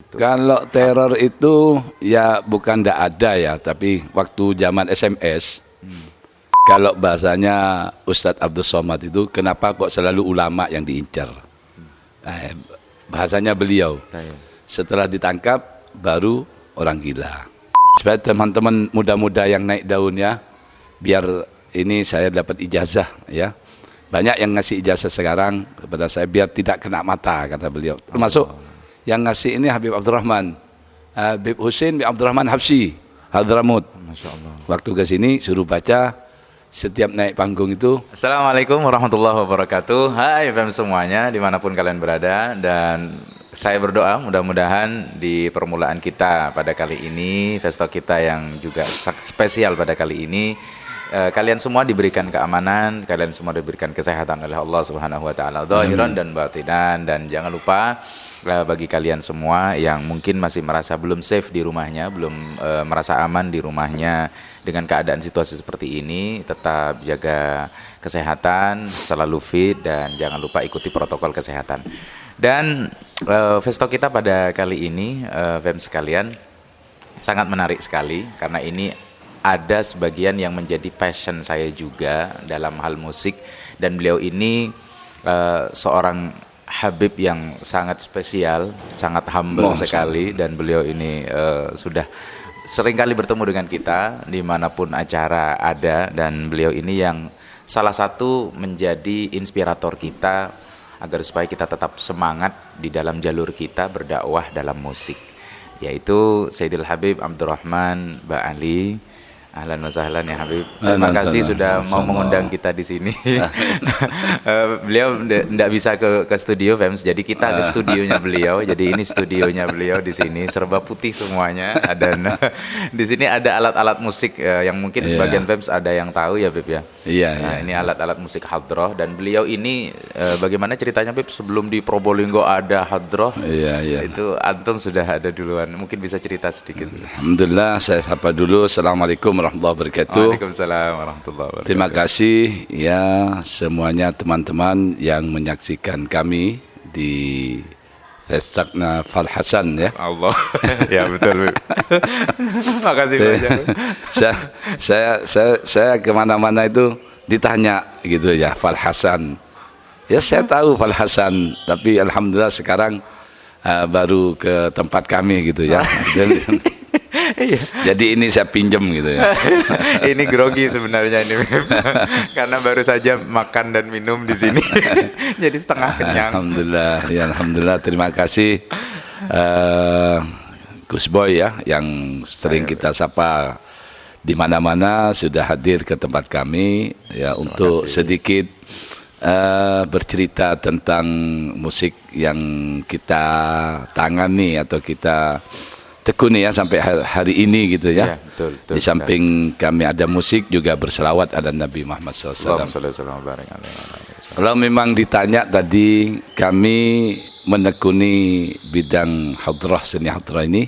Kalau teror itu ya bukan tidak ada ya, tapi waktu zaman SMS, kalau bahasanya Ustadz Abdul Somad itu, kenapa kok selalu ulama yang diincar? Bahasanya beliau, setelah ditangkap baru orang gila. Supaya teman-teman muda-muda yang naik daunnya, biar ini saya dapat ijazah ya. Banyak yang ngasih ijazah sekarang kepada saya biar tidak kena mata, kata beliau. Termasuk yang ngasih ini Habib Abdurrahman, Habib Husin bin Abdurrahman Habsyi, Hadramut. Masya Allah. Waktu ke sini suruh baca setiap naik panggung itu. Assalamualaikum warahmatullahi wabarakatuh. Hai FM semuanya dimanapun kalian berada, dan saya berdoa mudah-mudahan di permulaan kita pada kali ini, festo kita yang juga spesial pada kali ini, kalian semua diberikan keamanan, kalian semua diberikan kesehatan oleh Allah Subhanahu wa taala, zahiran dan batinan. Dan jangan lupa bagi kalian semua yang mungkin masih merasa belum safe di rumahnya, belum merasa aman di rumahnya dengan keadaan situasi seperti ini, tetap jaga kesehatan, selalu fit, dan jangan lupa ikuti protokol kesehatan. Dan festo kita pada kali ini, fam sekalian, sangat menarik sekali karena ini ada sebagian yang menjadi passion saya juga dalam hal musik, dan beliau ini seorang Habib yang sangat spesial, sangat humble sekali, dan beliau ini sudah seringkali bertemu dengan kita dimanapun acara ada, dan beliau ini yang salah satu menjadi inspirator kita agar supaya kita tetap semangat di dalam jalur kita berdakwah dalam musik, yaitu Sayyidil Habib Abdurrahman Ba'ali. Ahlan wa sahlan ya Habib. Terima kasih sudah mau mengundang kita di sini. Beliau tidak bisa ke studio, Fems. Jadi kita ke studionya beliau. Jadi ini studionya beliau di sini, serba putih semuanya. Dan di sini ada alat-alat musik yang mungkin sebagian Fems ada yang tahu ya, Bib ya. Iya. Ini alat-alat musik hadroh, dan beliau ini bagaimana ceritanya, Bib? Sebelum di Probolinggo ada hadroh. Iya. Itu antum sudah ada duluan. Mungkin bisa cerita sedikit. Alhamdulillah, saya sapa dulu. Assalamualaikum warahmatullahi wabarakatuh. Waalaikumsalam warahmatullahi wabarakatuh. Terima kasih ya semuanya teman-teman yang menyaksikan kami di Festakna Fal Hasan ya. Allah. Ya betul. Terima kasih banyak. Saya kemana-mana itu ditanya gitu ya, Fal Hasan. Ya saya tahu Fal Hasan, tapi alhamdulillah sekarang baru ke tempat kami gitu ya. Jadi ini saya pinjam gitu ya. Ini grogi sebenarnya ini, karena baru saja makan dan minum di sini, jadi setengah kenyang. Alhamdulillah. Terima kasih Gus Boy ya, yang sering kita sapa di mana-mana, sudah hadir ke tempat kami ya untuk sedikit bercerita tentang musik yang kita tangani atau kita tekuni ya sampai hari ini gitu ya. Betul, di samping kami ada musik, juga berselawat ada Nabi Muhammad SAW. Kalau memang ditanya tadi, kami menekuni bidang hadrah, seni hadrah ini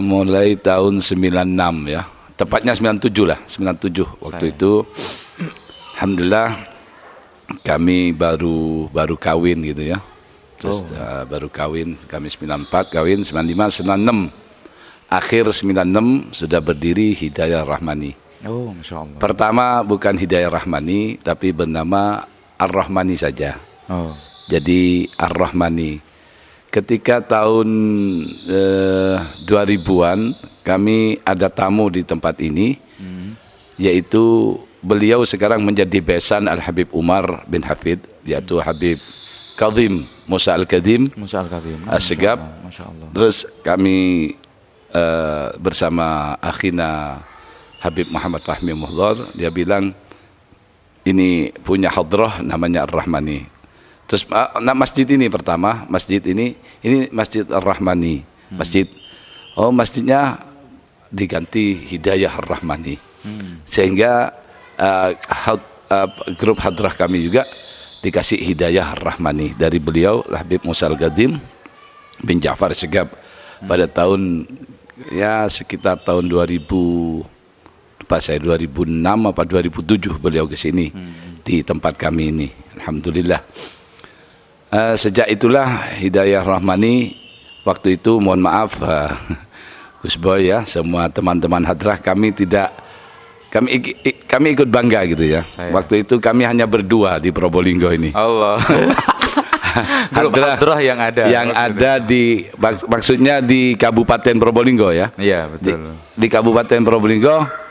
mulai tahun 96 ya. Tepatnya 97 lah, 97 waktu itu. Alhamdulillah kami baru kawin gitu ya. Terus baru kawin, kami 94, kawin 95, 96. Akhir 96 sudah berdiri Hidayah Rahmani. Oh, Masya Allah. Pertama bukan Hidayah Rahmani, tapi bernama Ar-Rahmani saja. Jadi Ar-Rahmani. Ketika tahun 2000-an, kami ada tamu di tempat ini, yaitu beliau sekarang menjadi besan Al-Habib Umar bin Hafid, yaitu Habib Kadhim Musa Al-Kadhim As-Segaf. Terus kami bersama akhina Habib Muhammad Fahmi Muhdar, dia bilang ini punya hadrah namanya Ar-Rahmani. Terus masjid ini pertama, masjid ini Masjid Ar-Rahmani. Masjidnya diganti Hidayah Ar-Rahmani. Sehingga grup hadrah kami juga dikasih Hidayah Ar-Rahmani dari beliau Habib Musa Al-Kadhim bin Ja'far Segaf pada tahun ya sekitar tahun 2006 apa 2007 beliau ke sini di tempat kami ini. Alhamdulillah. Sejak itulah Hidayah Rahmani waktu itu mohon maaf Gus Boy ya, semua teman-teman hadrah kami ikut bangga gitu ya. Waktu itu kami hanya berdua di Probolinggo ini. Allah. Hadrah yang ada maksudnya di Kabupaten Probolinggo ya. Iya, betul. Di Kabupaten Probolinggo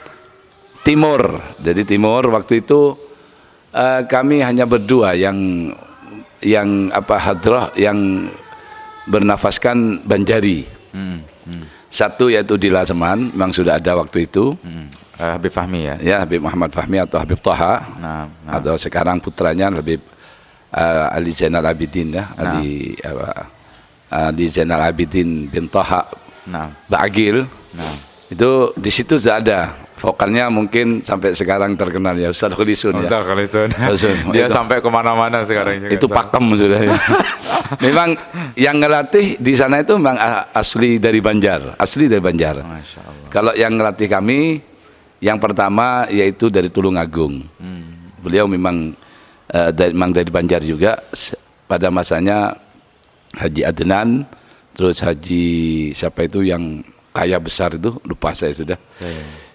Timur. Jadi Timur waktu itu kami hanya berdua yang hadrah yang bernafaskan Banjari. Satu yaitu di Laseman, memang sudah ada waktu itu. Habib Fahmi ya. Ya, Habib Muhammad Fahmi atau Habib Toha. Atau sekarang putranya Habib Ali Zainal Abidin ya, Ali Zainal Abidin bin Toha Ba'agil. Itu di situ sudah ada vokalnya, mungkin sampai sekarang terkenal ya, Ustaz Khalisun ya. Ustaz Khalisun. Dia sampai kemana-mana sekarang juga. Itu pakem sudah ya. Memang yang ngelatih di sana itu memang asli dari Banjar. Masya Allah. Kalau yang ngelatih kami yang pertama yaitu dari Tulungagung. Beliau memang dari Banjar juga. Pada masanya Haji Adnan, terus Haji siapa itu yang kaya besar itu, lupa saya sudah.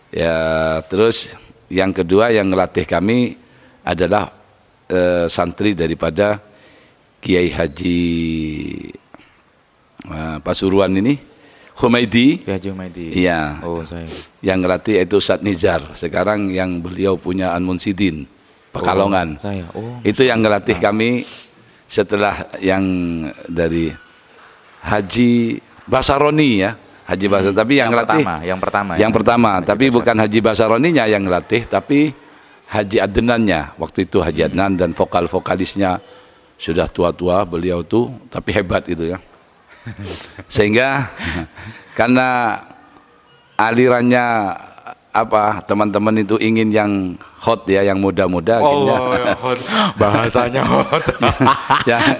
Ya, terus yang kedua yang ngelatih kami adalah santri daripada Kiai Haji Pasuruan ini, Humaidi. Kiai Haji Humaidi. Iya. Oh, saya. Yang ngelatih itu Ustaz Nizar. Sekarang yang beliau punya An-Munsidin, Pekalongan. Saya. Itu yang ngelatih kami setelah yang dari Haji Basaroni ya. Haji Basaroni, tapi yang ngelatih yang pertama, tapi bukan Haji Basaroninya yang ngelatih, tapi Haji Adnannya. Waktu itu Haji Adnan dan vokalisnya sudah tua-tua beliau tuh, tapi hebat itu ya. Sehingga karena alirannya teman-teman itu ingin yang hot ya, yang muda-muda, ya hot. Bahasanya hot.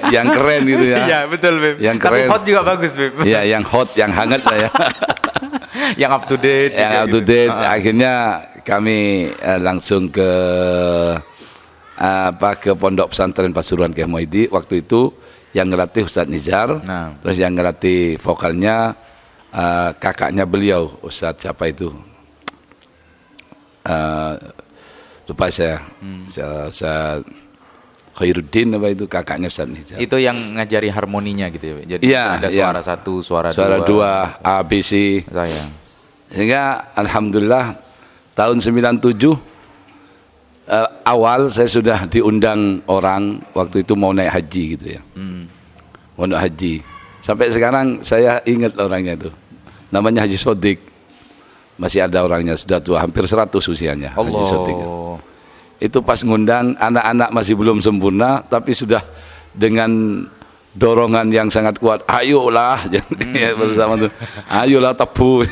yang keren gitu ya. Iya, betul, Beb. Yang keren. Tapi hot juga bagus, Beb. Iya, yang hot, yang hangat lah ya. Yang up to date. Yang up to date. Akhirnya kami langsung ke Pondok Pesantren Pasuruan Kiai Muhaidi. Waktu itu yang ngelatih Ustadz Nizar, terus yang ngelatih vokalnya kakaknya beliau, Ustadz siapa itu? Lupa saya. Khairuddin apa itu, kakaknya Ustadz Nizar. Itu yang ngajari harmoninya gitu ya. Jadi ada suara satu, suara dua, ABC. Sehingga alhamdulillah tahun 97 awal saya sudah diundang orang waktu itu mau naik haji gitu ya. Mau naik haji. Sampai sekarang saya ingat orangnya itu. Namanya Haji Sodik. Masih ada orangnya, sudah tua, hampir 100 usianya. Allah. Haji Sodik. Itu pas ngundang, anak-anak masih belum sempurna, tapi sudah dengan dorongan yang sangat kuat. Ayolah, bersama tuh. Ayolah tebu.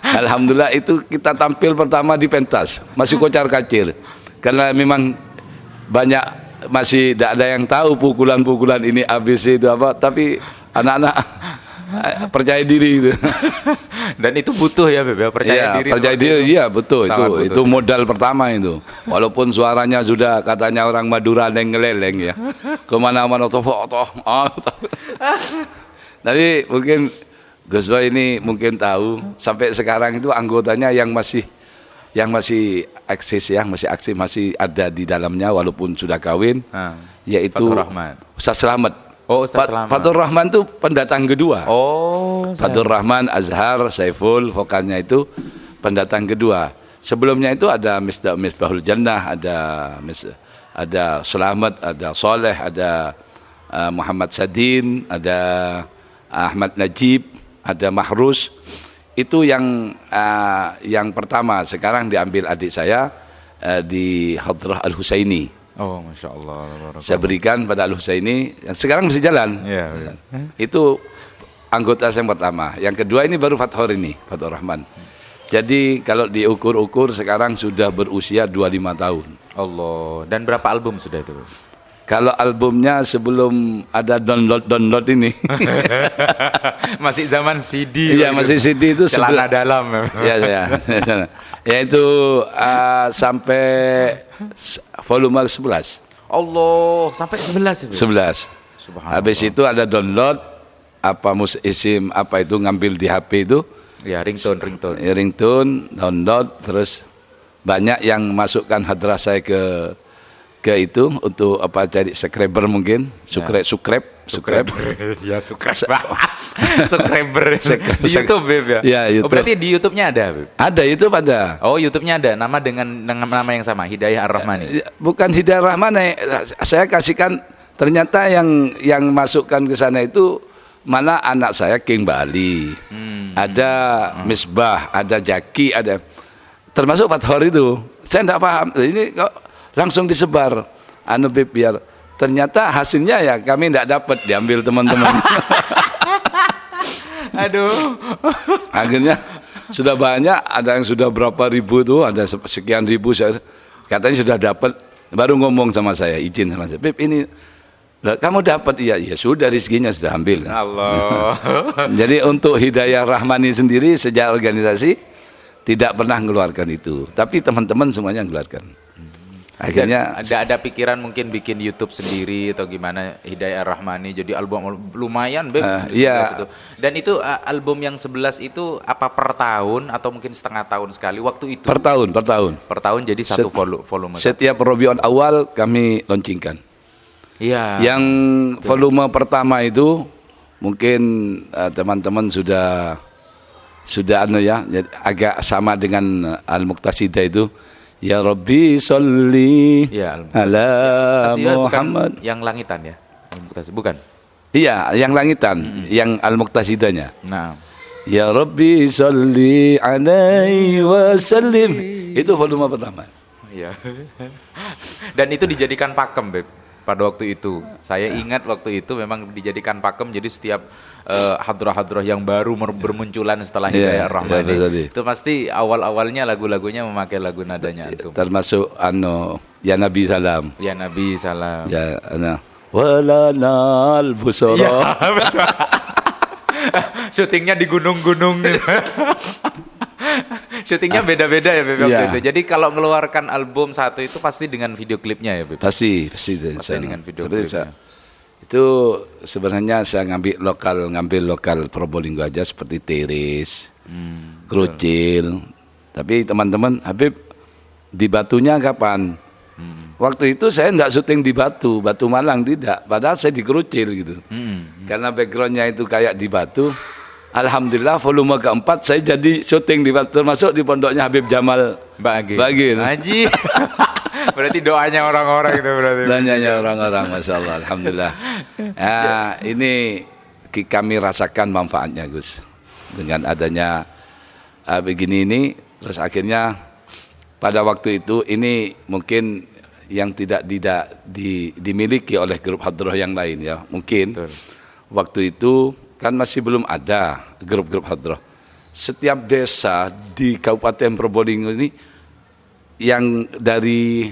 Alhamdulillah itu kita tampil pertama di pentas, masih kocar-kacir. Karena memang banyak masih tidak ada yang tahu pukulan-pukulan ini ABC itu apa, tapi anak-anak percaya diri gitu. Dan itu butuh ya, Beb, percaya diri. Percaya diri, iya betul. Itu modal pertama itu. Walaupun suaranya sudah katanya orang Madura ngeleleng ya. Kemana-mana Tapi mungkin Gus Boy ini mungkin tahu sampai sekarang itu anggotanya yang masih eksis ya, masih aktif, masih ada di dalamnya walaupun sudah kawin, yaitu Ustaz Slamet. Oh, Ustaz Slamet. Fatur Rahman itu pendatang kedua. Oh, Fatur Rahman, Azhar, Saiful, vokalnya itu pendatang kedua. Sebelumnya itu ada Misbahul Jannah, ada Slamet, ada Soleh, ada Muhammad Sadin, ada Ahmad Najib, ada Mahrus. Itu yang pertama. Sekarang diambil adik saya di Hadrah Al-Husaini. Oh, Masya Allah. Saya berikan pada Al-Husaini, yang sekarang masih jalan. Ya. Itu anggota saya yang pertama. Yang kedua ini baru Fathur Rahman. Jadi kalau diukur-ukur sekarang sudah berusia 25 tahun. Allah. Dan berapa album sudah itu? Kalau albumnya sebelum ada download ini. Masih zaman CD. Iya, masih CD itu celana dalam. Ya. Yaitu sampai volume 11. Allah, sampai 11 ya? 11. Habis itu ada download apa isim apa itu ngambil di HP itu. Ya, ringtone. Ringtone, download, terus banyak yang masukkan hadrah saya ke itu untuk apa cari subscriber mungkin, subscriber. Ya, subscriber. Di YouTube, Beb ya. Ya, YouTube. Oh, berarti di YouTube-nya ada, Beb? Ada, YouTube ada. Oh, YouTube-nya ada, nama dengan nama yang sama, Hidayah Ar-Rahmani. Bukan Hidayah Rahmani, saya kasihkan ternyata yang masukkan ke sana itu mana anak saya King Bali. Ada Misbah, ada Jaki, ada termasuk Fathor itu. Saya tidak paham. Ini kok langsung disebar Beb, biar ternyata hasilnya ya kami tidak dapat, diambil teman-teman. Aduh. Akhirnya sudah banyak, ada yang sudah berapa ribu tuh, ada sekian ribu, katanya sudah dapat, baru ngomong sama saya, izin sama saya, Beb ini kamu dapat, iya sudah, rezekinya sudah ambil. Allah. Jadi untuk Hidayah Rahmani sendiri sejak organisasi tidak pernah mengeluarkan itu, tapi teman-teman semuanya mengeluarkan. Akhirnya ada pikiran mungkin bikin YouTube sendiri atau gimana, Hidayah Rahmani jadi album lumayan, Beb. Iya. Itu. Dan itu album yang 11 itu apa per tahun atau mungkin setengah tahun sekali waktu itu? Per tahun. Per tahun jadi satu volume. Setiap Rabiul Awal kami launchingkan. Iya. Yang volume pertama itu mungkin teman-teman sudah agak sama dengan Al-Muqtasidah itu. Ya Rabbi sholli ala Muhammad. Yang langitan ya? Bukan? Iya, yang langitan, yang Al-Muqtasidahnya. Nah. Ya Rabbi sholli alaihi wasallim. Itu volume pertama. Iya. Dan itu dijadikan pakem, Beb. Pada waktu itu, saya ingat waktu itu memang dijadikan pakem, jadi setiap hadrah-hadrah yang baru bermunculan setelah Hidayah Rahmani itu pasti awal-awalnya lagu-lagunya memakai lagu nadanya antum. Termasuk Ya Nabi Salam. Ya Nabi Salam. Ya walanal busara. Ya, betul. Syutingnya di gunung-gunung gitu. Syutingnya beda-beda ya, Beb, waktu itu. Jadi kalau mengeluarkan album satu itu pasti dengan video klipnya ya, Beb? Pasti dengan video klipnya. Itu sebenarnya saya ngambil lokal Probolinggo aja seperti Tiris, Krucil. Tapi teman-teman, Habib di Batunya kapan? Waktu itu saya tidak syuting di Batu Malang tidak. Padahal saya di Krucil gitu. Karena backgroundnya itu kayak di Batu. Alhamdulillah volume keempat saya jadi syuting di Batu, termasuk di pondoknya Habib Jamal Bagir. Haji. Berarti doanya orang-orang itu berarti. Doanya orang-orang, Masya Allah, Alhamdulillah. Ini kami rasakan manfaatnya, Gus. Dengan adanya begini ini, terus akhirnya pada waktu itu ini mungkin yang tidak dimiliki oleh grup hadroh yang lain ya. Mungkin waktu itu kan masih belum ada grup-grup hadroh. Setiap desa di Kabupaten Probolinggo ini yang dari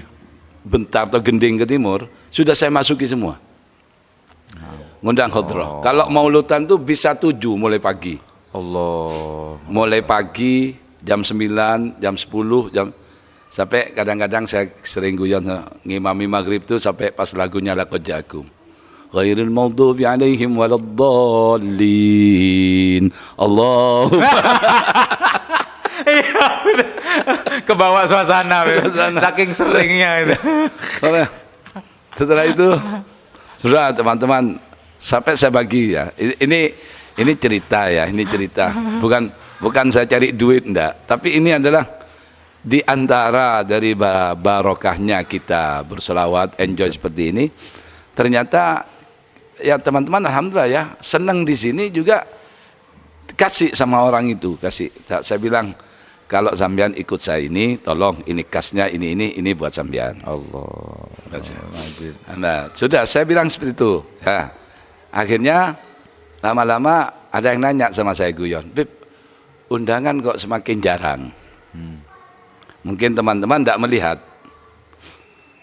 Bentar atau Gending ke timur sudah saya masuki semua. Ngundang hadroh. Kalau maulutan tuh bisa 7 mulai pagi. Allah. Mulai pagi jam 9, jam 10, sampai kadang-kadang saya sering guyon ngimami maghrib tuh sampai pas lagunya Laqad Ja'akum. Ghairil maghdubi alaihim waladdallin. Allah. Kebawa suasana, saking seringnya itu. Setelah itu sudah teman-teman sampai saya bagi ya. Ini cerita ya, ini cerita. Bukan saya cari duit enggak, tapi ini adalah di antara dari barokahnya kita berselawat, enjoy seperti ini. Ternyata ya teman-teman alhamdulillah ya, senang di sini juga kasih sama orang itu, kasih. Saya bilang kalau sampean ikut saya ini, tolong ini kasnya ini buat sampean. Allah. Nah, sudah saya bilang seperti itu. Ya. Akhirnya lama-lama ada yang nanya sama saya guyon, Bib, undangan kok semakin jarang. Mungkin teman-teman tidak melihat.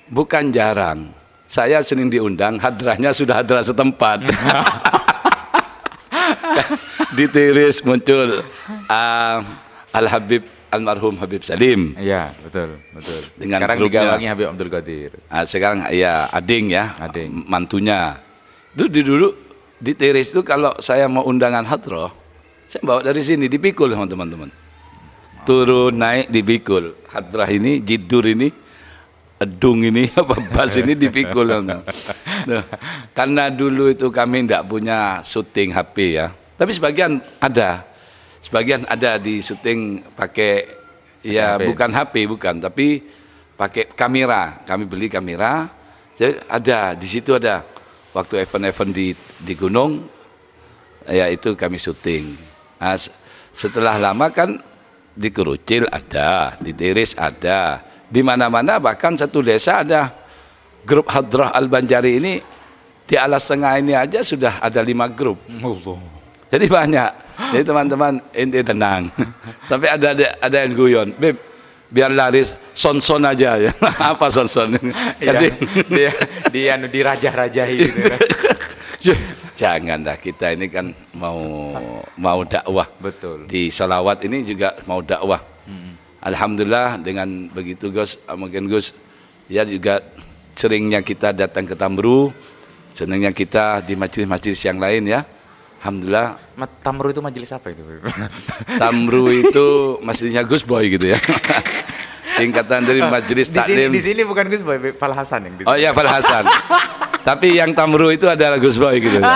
Bukan jarang. Saya sering diundang, hadrahnya sudah hadrah setempat. Di Tiris muncul Al-Habib almarhum Habib Salim. Iya, betul. Dengan sekarang grupnya, digawangi Habib Abdul Qadir. Sekarang ya Ading ya, mantunya. Dulu di Tiris itu kalau saya mau undangan hadroh, saya bawa dari sini dipikul sama teman-teman. Turun naik dipikul. Hadrah ini, jidur ini, edung ini, apa bas ini dipikul. Nah, karena dulu itu kami tidak punya syuting HP ya. Tapi sebagian ada di syuting pakai ya HP. Bukan HP bukan, tapi pakai kamera. Kami beli kamera. Jadi ada di situ ada waktu event-event di gunung, ya itu kami syuting. Nah, setelah lama kan di Kerucil ada, di Tiris ada, di mana-mana bahkan satu desa ada grup Hadrah Al-Banjari ini di Alas Tengah ini aja sudah ada 5 grup. Jadi banyak. Jadi teman-teman inti tenang. Tapi ada yang guyon, Beb, biar laris son-son aja ya. Apa son-son? Dia dirajah-rajahi gitu kan. Jangan dah, kita ini kan mau dakwah. Betul. Di salawat ini juga mau dakwah. Alhamdulillah dengan begitu Gus, mungkin Gus ya juga seringnya kita datang ke Tamru, senangnya kita di majelis-majelis yang lain ya. Alhamdulillah. Tamru itu majelis apa itu? Tamru itu majelisnya Gus Boy gitu ya. Singkatan dari majelis taklim. Di sini bukan Gus Boy, Fal Hasan yang di sini. Oh iya, Fal Hasan. Tapi yang Tamru itu adalah Gus Boy gitu ya.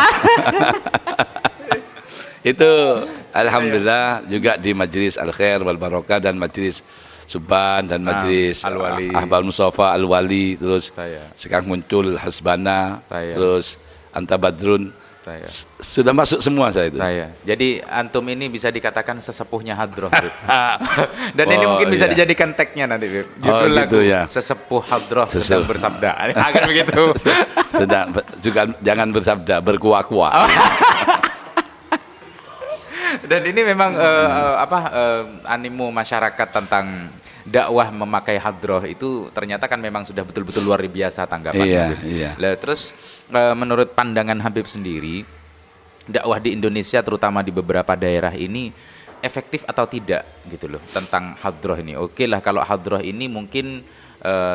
Itu alhamdulillah juga di majelis Al Khair wal Barokah dan majelis Suban dan majelis Al-Wali. Ahbal Mustafa Al-Wali, terus Saya. sekarang muncul Hasbana, Saya. terus Anta Badrun. Saya. Sudah masuk semua saya itu. Saya. Jadi antum ini bisa dikatakan sesepuhnya Hadroh. Dan ini Oh, mungkin bisa iya. dijadikan tagnya nanti, Bib. Oh, Judul lagu gitu ya. Sesepuh Hadroh sedang bersabda. Akan begitu. Sedang juga jangan bersabda, berkuah-kuah. Dan ini memang animo masyarakat tentang dakwah memakai hadroh itu ternyata kan memang sudah betul-betul luar biasa tanggapannya. Iya. Lah, terus menurut pandangan Habib sendiri, dakwah di Indonesia terutama di beberapa daerah ini efektif atau tidak gitu loh tentang hadroh ini. Oke lah kalau hadroh ini mungkin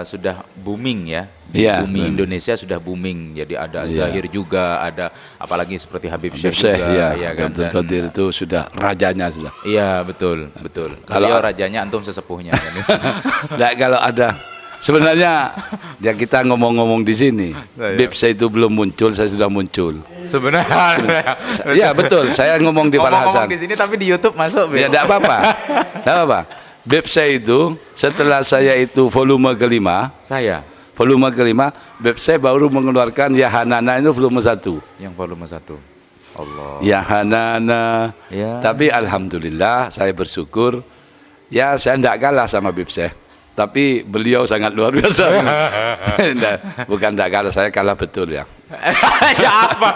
sudah booming ya di Iya, bumi Indonesia sudah booming. Jadi ada Iya. Zahir juga, ada apalagi seperti Habib Habib Syekh juga, ya, ya kan. Abdul Qadir itu sudah rajanya sudah. Iya betul. Kalau- Kalau rajanya antum sesepuhnya. Nah, kalau ada sebenarnya ya kita ngomong-ngomong di sini, Iya. Bib saya itu belum muncul, saya sudah muncul. Sebenarnya. Iya betul, saya ngomong di Fal Ngomong-ngomong Hasan. di sini tapi di YouTube masuk. Ya tidak apa-apa, tidak apa. Bib saya itu setelah saya itu volume kelima, Bib saya baru mengeluarkan Ya Hanana itu volume 1. Yang volume 1. Allah. Ya Hanana. Ya. Tapi alhamdulillah saya bersyukur ya saya tidak kalah sama Bib saya. Tapi beliau sangat luar biasa. Nah, bukan tidak kalah, saya kalah betul ya. Ya apa?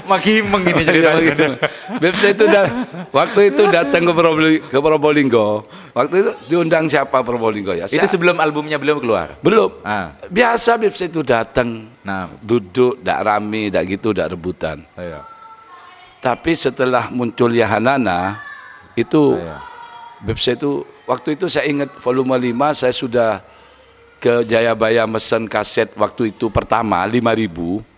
Maghimeng ini ceritanya. Bib saya itu waktu itu datang ke Probolinggo. Waktu itu diundang siapa Probolinggo ya? Itu sebelum albumnya beliau keluar. Belum. Ah. Biasa Bib saya itu datang, Nah, duduk, tidak rame, tidak gitu, tidak rebutan. iya. Tapi setelah muncul Yahanana itu Iya. Bib saya itu waktu itu saya ingat volume 5 saya sudah ke Jayabaya mesen kaset waktu itu pertama 5.000.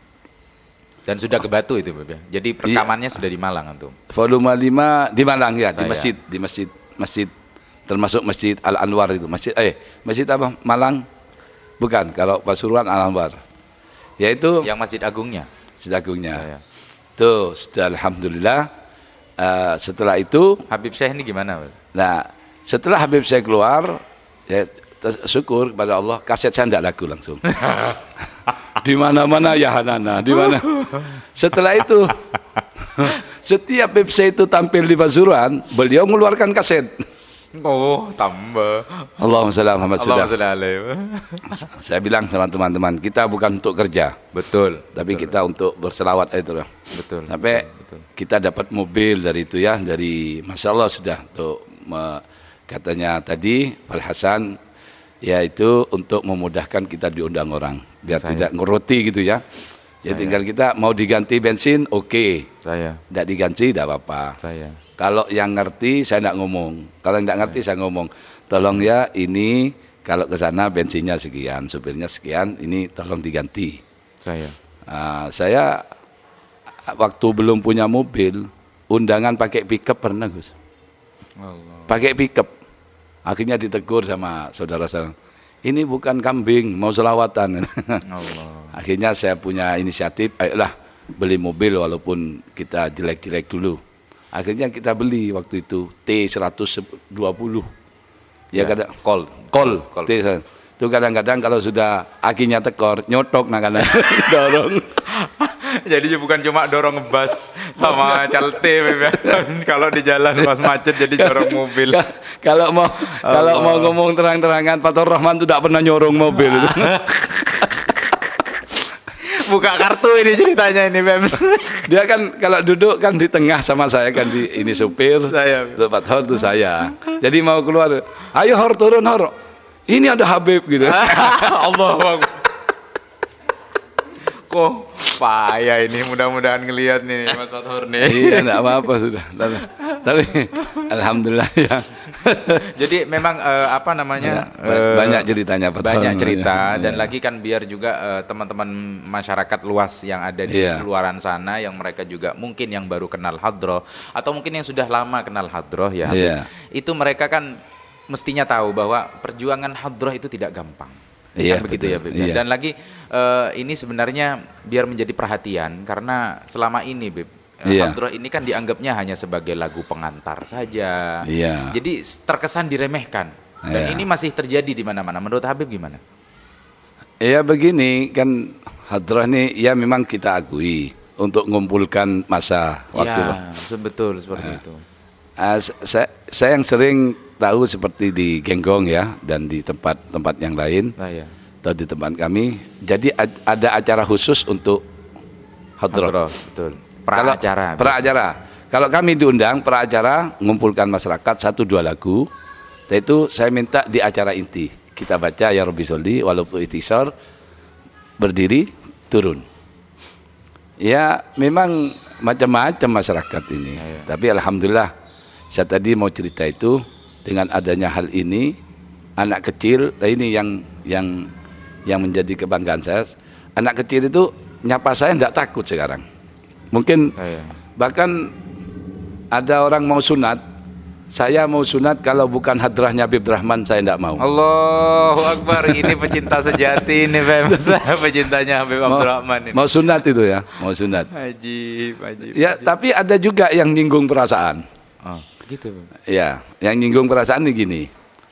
Dan sudah ke Batu itu, Beb, ya. Jadi rekamannya sudah di Malang antum. Volume 5 di Malang ya, di Saya. masjid termasuk Masjid Al Anwar itu. Masjid apa? Malang? Bukan, kalau Pasuruan Al Anwar. Yaitu Yang Masjid Agungnya. Masjid Agungnya. Saya. Tuh, sudah alhamdulillah setelah itu Habib Syekh ini gimana, Beb? nah, setelah Habib saya keluar, ya syukur kepada Allah, kaset saya tidak laku langsung. Di mana-mana Ya Hanana, di mana. Setelah itu, setiap Habib saya itu tampil di Pasuruan, beliau mengeluarkan kaset. Oh, tambah. Allahumma shalli ala Muhammad Allahumma sudah. sholli alaihi. Saya bilang sama teman-teman, kita bukan untuk kerja, Betul. tapi kita untuk berselawat itu loh. Betul. Sampai Betul. kita dapat mobil dari itu ya, dari Masya Allah sudah untuk katanya tadi Fal Hasan, yaitu untuk memudahkan kita diundang orang biar Saya. tidak ngeroti gitu ya. Ya tinggal kita mau diganti bensin, oke. Saya. Tidak diganti tidak apa-apa. Saya. Kalau yang ngerti saya tidak ngomong. Kalau tidak ngerti saya ngomong. Tolong ya ini kalau ke sana bensinnya sekian, supirnya sekian, ini tolong diganti. Saya. Saya waktu belum punya mobil, undangan pakai pickup pernah, Gus. Allah. Pakai pickup. Akhirnya ditegur sama saudara-saudara. Ini bukan kambing, mau selawatan. Allah. Akhirnya saya punya inisiatif, ayolah beli mobil walaupun kita jelek-jelek dulu. Akhirnya kita beli waktu itu T120. Ya, kadang kol. T120. Itu kadang-kadang kalau sudah akinya tekor, nyotok kadang dorong. Jadi bukan cuma dorong ngebas sama calte, kalau di jalan pas macet jadi dorong mobil. Kalau mau ngomong terang-terangan, Pak Rahman itu tidak pernah nyorong mobil. Buka kartu ini ceritanya ini, Bem. Dia kan kalau duduk kan di tengah sama saya kan ini supir, Pak Hor itu saya. Jadi mau keluar, ayo Hor turun Hor. Ini ada Habib gitu. Allah. Kok payah ini, mudah-mudahan ngelihat nih Mas Fathur nih. Iya, enggak apa-apa sudah. Tapi alhamdulillah ya. Jadi memang apa namanya? Banyak ceritanya, Pak. Banyak cerita dan lagi kan biar juga teman-teman masyarakat luas yang ada di seluaran sana yang mereka juga mungkin yang baru kenal hadroh atau mungkin yang sudah lama kenal hadroh ya. Itu mereka kan mestinya tahu bahwa perjuangan hadroh itu tidak gampang. Iya, kan begitu betul. Ya, Bib. Iya. Dan lagi ini sebenarnya biar menjadi perhatian karena selama ini, Bib, hadroh ini kan dianggapnya hanya sebagai lagu pengantar saja. Iya. Jadi terkesan diremehkan. Dan ini masih terjadi di mana-mana. Menurut Habib gimana? Ya begini, kan hadroh ini ya memang kita akui untuk mengumpulkan masa waktu. Ya, betul seperti itu. Saya yang sering tahu seperti di Genggong ya dan di tempat-tempat yang lain atau di tempat kami. Jadi ada acara khusus untuk hadroh. Betul. Pra-acara. Kalau kami diundang pra-acara mengumpulkan masyarakat 1-2 lagu. Itu saya minta di acara inti kita baca ya Rabbi Sholli walaupun ikhtisar berdiri turun. Ya memang macam-macam masyarakat ini. Tapi alhamdulillah saya tadi mau cerita itu dengan adanya hal ini anak kecil ini yang menjadi kebanggaan saya. Anak kecil itu nyapa saya tidak takut sekarang. Mungkin bahkan ada orang mau sunat, saya mau sunat kalau bukan hadrahnya Habib Rahman saya tidak mau. Allahu Akbar, ini pecinta sejati ini, pecintanya Habib Abdurrahman ini. Mau sunat itu ya, mau sunat. Ajib. Ya, tapi ada juga yang nyinggung perasaan. Oh, gitu. Ya, yang nyinggung perasaan ini gini.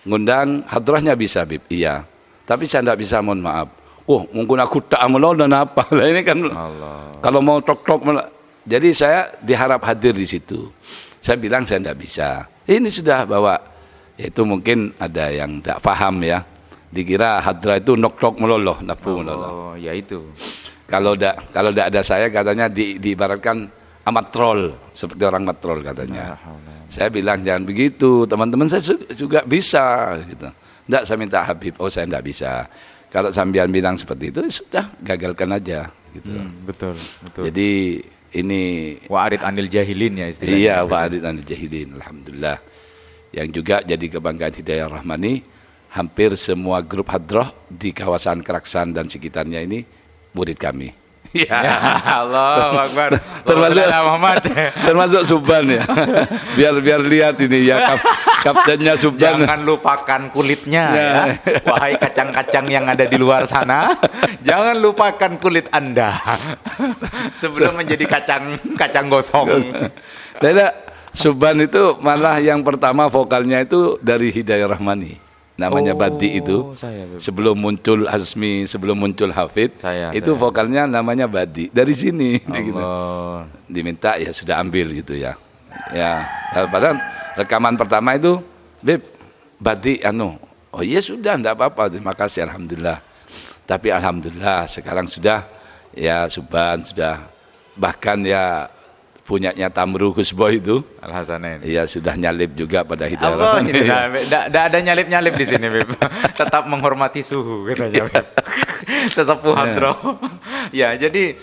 Ngundang hadrahnya bisa, Bib. Iya. Tapi saya tidak bisa, mohon maaf. Mungkin aku tak dan apa. Lah ini kan Allah. Kalau mau tok-tok jadi saya diharap hadir di situ. Saya bilang saya tidak bisa. Ini sudah bawa, itu mungkin ada yang tidak paham ya. Dikira hadrah itu nok-tok meloloh, napu meloloh. Oh, ya itu. Kalau tidak ada saya katanya diibaratkan amat troll, seperti orang matrol katanya. Saya bilang jangan begitu, teman-teman saya juga bisa gitu. Tidak, saya minta Habib, saya tidak bisa. Kalau sambian bilang seperti itu, sudah gagalkan aja gitu. Betul. Jadi ini wa'arid anil jahilin ya istilahnya. Iya, wa'arid anil jahilin, alhamdulillah. Yang juga jadi kebanggaan Hidayah Rahmani, hampir semua grup hadroh di kawasan Keraksan dan sekitarnya ini murid kami. Ya Allah Akbar. Termasuk Subhan ya. Biar lihat ini ya kaptennya Subhan. Jangan lupakan kulitnya ya. Wahai kacang-kacang yang ada di luar sana, jangan lupakan kulit Anda sebelum menjadi kacang gosong. Tidak, Subhan itu malah yang pertama vokalnya itu dari Hidayah Rahmani. Namanya Badi itu sebelum muncul Azmi, sebelum muncul Hafid, itu vokalnya namanya Badi dari sini. Gitu. Diminta ya sudah ambil gitu ya. Ya, padahal rekaman pertama itu Beb Badi oh iya sudah enggak apa-apa, terima kasih alhamdulillah. Tapi alhamdulillah sekarang sudah ya Subhan sudah bahkan ya punyanya Tamru Ghusboy itu Al-Hasanain. Iya sudah nyalip juga pada Hidayah. Tidak ada nyalip di sini, Beb. Tetap menghormati suhu katanya, Beb. Sesepuh hadroh. Ya, jadi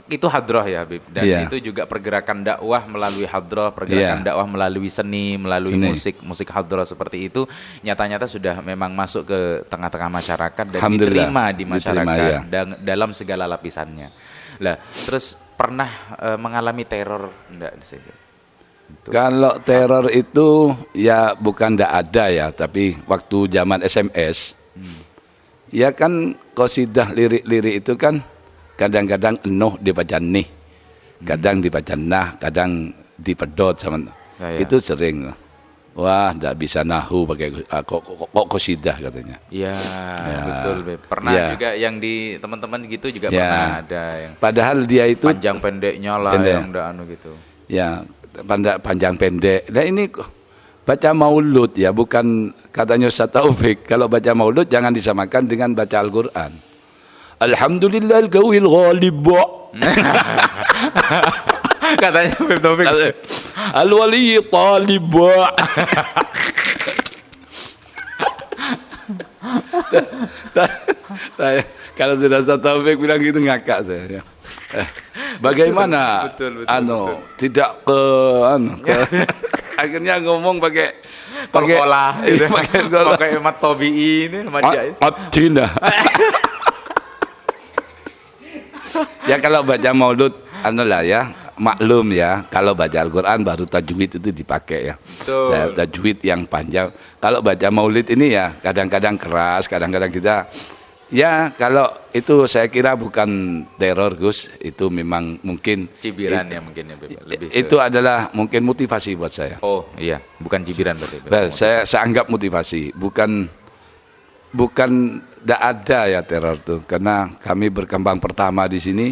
itu hadroh ya Habib, dan Iya. itu juga pergerakan dakwah melalui hadroh, pergerakan Iya. dakwah melalui seni, melalui Seni. musik hadroh seperti itu nyata-nyata sudah memang masuk ke tengah-tengah masyarakat dan Alhamdulillah. diterima di masyarakat Diterima, ya. dalam segala lapisannya. Lah, terus pernah mengalami teror enggak sih? Kalau teror itu ya bukan ndak ada ya, tapi waktu zaman SMS, ya kan qasidah lirik-lirik itu kan kadang-kadang enoh dibaca nih, kadang dibaca nah, kadang dipedot sama Ya. itu sering. Wah, ndak bisa nahu pakai kok qasidah katanya. Iya, Ya. betul Beb. Pernah Ya. juga yang di teman-teman gitu juga Ya. pernah ada yang Padahal dia itu panjang pendeknya lah Pendek. yang udah anu gitu. ya panjang pendek. Nah ini baca maulud ya, bukan katanya Ustaz Taufik. Kalau baca maulud jangan disamakan dengan baca Al-Quran. Alhamdulillah al-qawil ghalib. Katanya Beb Taufik. Al-wali talib. Saya kalau sudah Ustaz Taufik bilang gitu ngakak saya. Bagaimana? Betul, tidak ke akhirnya ngomong pakai Perkola gitu. perkola. Pakai mat tobi'i ini sama dia. Abdina. Ya kalau baca maulud lah ya, maklum ya, kalau baca Al-Quran baru tajwid itu dipakai ya. Betul. Ya, tajwid yang panjang. Kalau baca maulid ini ya kadang-kadang keras, kadang-kadang kita ya kalau itu saya kira bukan teror Gus, itu memang mungkin Cibiran ya mungkin ya Beb. Lebih ke- itu adalah mungkin motivasi buat saya. Oh iya, bukan cibiran berarti Beb. Well, saya anggap motivasi, bukan tidak ada ya teror tuh, karena kami berkembang pertama di sini,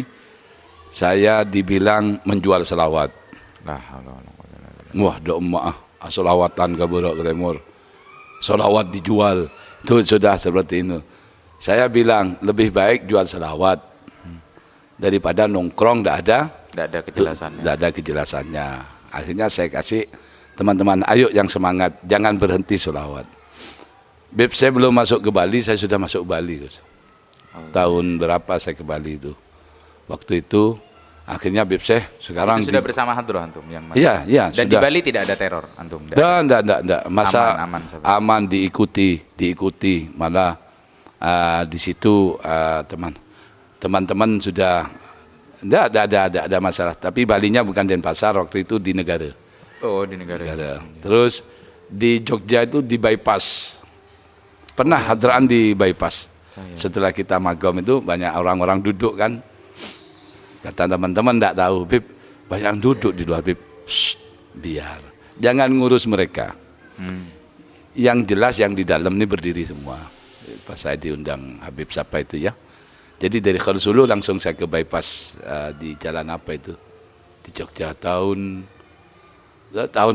saya dibilang menjual selawat. Lah, halo. Wah, do emak selawatan ke Buruk ke Timur, selawat dijual, itu sudah seperti itu. Saya bilang lebih baik jual selawat daripada nongkrong tidak Enggak ada kejelasannya. tidak ada kejelasannya. Akhirnya saya kasih teman-teman, ayo yang semangat, jangan berhenti selawat. Beb, saya belum masuk ke Bali, saya sudah masuk Bali. Gus. Tahun berapa saya ke Bali itu? Waktu itu, akhirnya Beb saya sekarang... Itu sudah bersama hadroh antum yang masuk. Iya, iya. Dan sudah. di Bali tidak ada teror antum. Enggak. Masa Aman. aman diikuti. Malah di situ teman-teman sudah... Enggak ada masalah. Tapi Balinya bukan Denpasar, waktu itu di negara. Oh, di negara. Terus di Jogja itu di bypass. Pernah hadraan di bypass. Setelah kita magom itu banyak orang-orang duduk kan. Kata teman-teman enggak tahu, Bib, banyak yang duduk di luar, Bib. Shh, biar. Jangan ngurus mereka. Yang jelas yang di dalam ini berdiri semua. Pas saya diundang Habib siapa itu ya. Jadi dari Kharsulu langsung saya ke bypass di jalan apa itu? Di Jogja tahun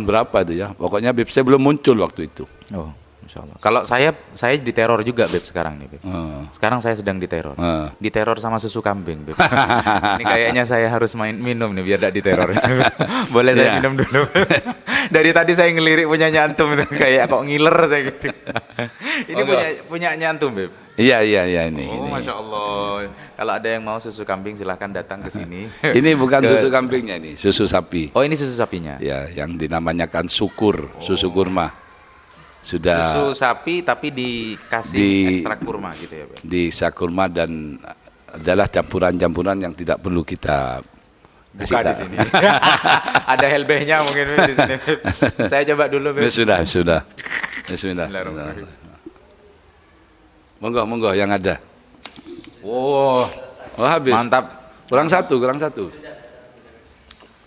berapa itu ya? Pokoknya Bib saya belum muncul waktu itu. Oh, Masya Allah. Kalau saya diteror juga Beb sekarang nih Beb. Sekarang saya sedang diteror. Diteror sama susu kambing Beb. Ini kayaknya saya harus minum nih biar tidak diteror. Boleh saya Ya. minum dulu? Dari tadi saya ngelirik punya nyantum kayak kok ngiler saya gitu. Ini punya nyantum Beb. Iya ini. Oh, Masya Allah. Kalau ada yang mau susu kambing silahkan datang ke sini. Ini bukan susu kambingnya ini, susu sapi. Oh, ini susu sapinya. Ya, yang dinamakan sukur, susu kurma. Sudah Susu sapi tapi dikasih ekstrak kurma gitu ya, Beb. di sakurma dan adalah campuran-campuran yang tidak perlu kita kasih Buka di tahu. sini. Ada helbehnya mungkin Beb, di sini. Beb. Saya coba dulu, Beb. Ya, sudah. Bismillah. Bismillahirrahmanirrahim. Monggo yang ada. Wow, Oh, habis. mantap. Kurang satu.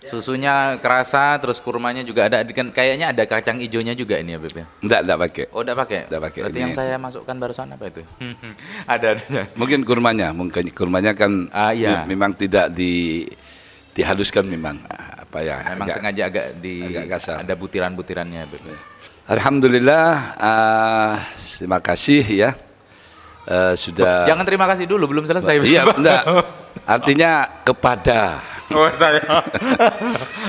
Susunya kerasa, terus kurmanya juga ada. Kan kayaknya ada kacang hijaunya juga ini ya, Beb ya. Enggak pakai. Oh, enggak pakai. Enggak pakai. Berarti Ini- yang saya masukkan barusan apa itu? Ada. Mungkin kurmanya kan Iya. memang tidak dihaluskan memang apa ya? Memang sengaja agak kasar. ada butiran-butirannya, Beb. Alhamdulillah, terima kasih ya. Sudah. Jangan terima kasih dulu, belum selesai. Beb. Iya, enggak. Artinya kepada. Oh, saya.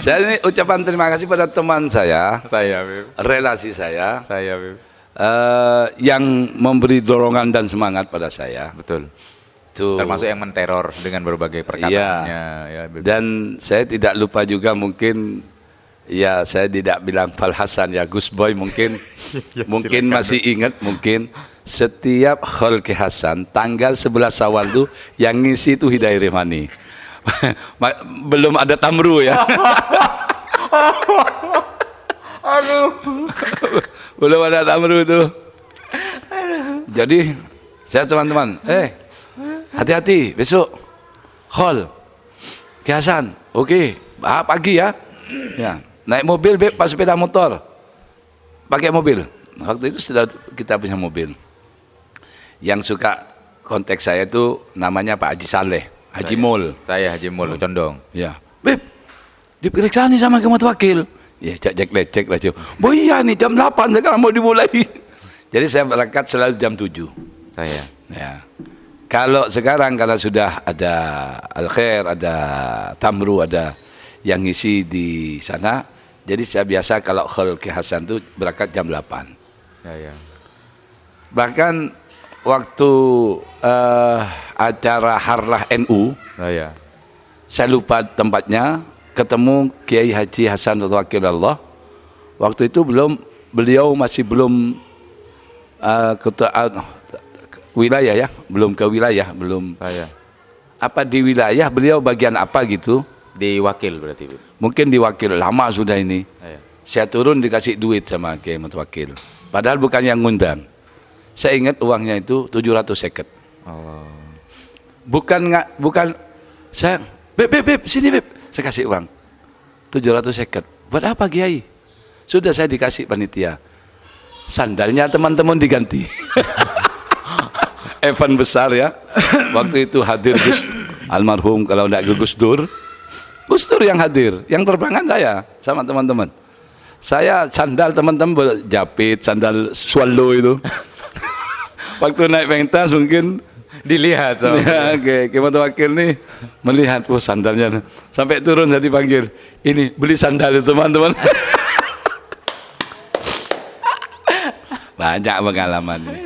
Saya ini ucapan terima kasih pada teman saya, Saya, Beb. relasi saya, Saya, Beb. yang memberi dorongan dan semangat pada saya. Betul. Itu. Termasuk yang menteror dengan berbagai perkataannya. Ya, dan saya tidak lupa juga mungkin, ya saya tidak bilang Fal Hasan ya, Gus Boy mungkin Ya, mungkin silakan. masih ingat mungkin setiap Kholki Hasan tanggal 11 Syawal tuh yang ngisi itu Hidayah Rehmani. Belum ada Tamru ya. Aduh. Belum ada Tamru itu. Jadi saya teman-teman, hati-hati besok Khol Ki Hasan, oke, pagi ya. Ya, naik mobil Beb, pas sepeda motor. Pakai mobil. Waktu itu sudah kita punya mobil. Yang suka kontak saya itu namanya Pak Haji Saleh, Haji Mul. Saya Haji Mul Condong. Ya, Beb, diperiksa nih sama Kemat Wakil. Ya, cek lah. Oh iya nih jam 8 sekarang mau dimulai. Jadi saya berangkat selalu jam 7. Saya. Ya. Kalau sekarang kalau sudah ada Al-Khair, ada Tamru, ada yang ngisi di sana, jadi saya biasa kalau Kholki Hasan itu berangkat jam 8. Ya. Bahkan waktu acara Harlah NU, saya lupa tempatnya, ketemu Kiai Haji Hasan Wakilullah. Waktu itu beliau masih belum ketua wilayah ya, belum ke wilayah, belum. Apa di wilayah beliau bagian apa gitu? Di wakil berarti, Bu. Mungkin di wakil, lama sudah ini. Ya. Saya turun dikasih duit sama Kiai Wakil. Padahal bukan yang ngundang. Saya ingat uangnya itu 700 seket. Oh. Bukan saya, Beb, sini Beb. Saya kasih uang 700 seket. Buat apa Kiai? Sudah saya dikasih panitia. Sandalnya teman-teman diganti. Event besar ya. Waktu itu hadir Gus almarhum, kalau enggak Gus Dur yang hadir, yang terbangan saya sama teman-teman. Saya sandal teman-teman japit, sandal swallow itu. Waktu naik pentas mungkin Dilihat sama. ya, Kemat Wakil nih melihat, sandalnya. Sampai turun saya dipanggil, ini beli sandal itu teman-teman. Banyak pengalaman ini.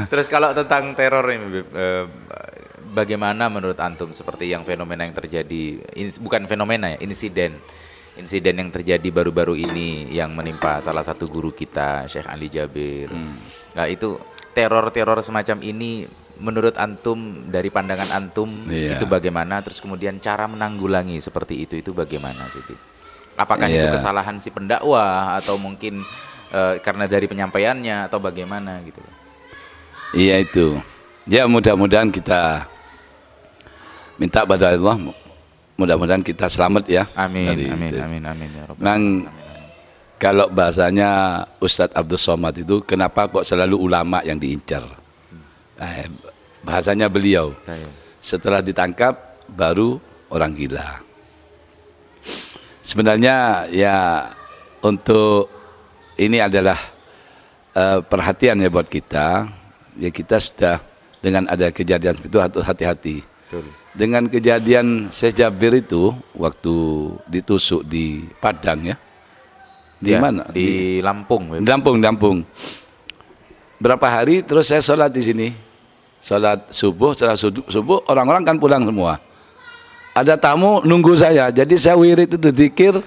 Terus kalau tentang teror ini, bagaimana menurut antum seperti yang fenomena yang terjadi, bukan fenomena ya, insiden yang terjadi baru-baru ini yang menimpa salah satu guru kita, Syekh Ali Jabir. Nah, itu teror semacam ini menurut antum, dari pandangan antum itu bagaimana? Terus kemudian cara menanggulangi seperti itu bagaimana sih? Apakah itu kesalahan si pendakwah atau mungkin karena dari penyampaiannya atau bagaimana gitu? Iya itu. Ya mudah-mudahan kita minta pada Allah, mudah-mudahan kita selamat ya. Amin ya Rabbal. Memang kalau bahasanya Ustadz Abdul Somad itu, kenapa kok selalu ulama yang diincar? Bahasanya beliau, setelah ditangkap baru orang gila. Sebenarnya ya untuk ini adalah perhatian ya buat kita. Ya kita sudah dengan ada kejadian itu hati-hati. Dengan kejadian Syekh Jabir itu waktu ditusuk di Padang ya. Di mana? Di Lampung. Lampung. Berapa hari terus saya sholat di sini. Sholat subuh orang-orang kan pulang semua. Ada tamu nunggu saya. Jadi saya wirid itu zikir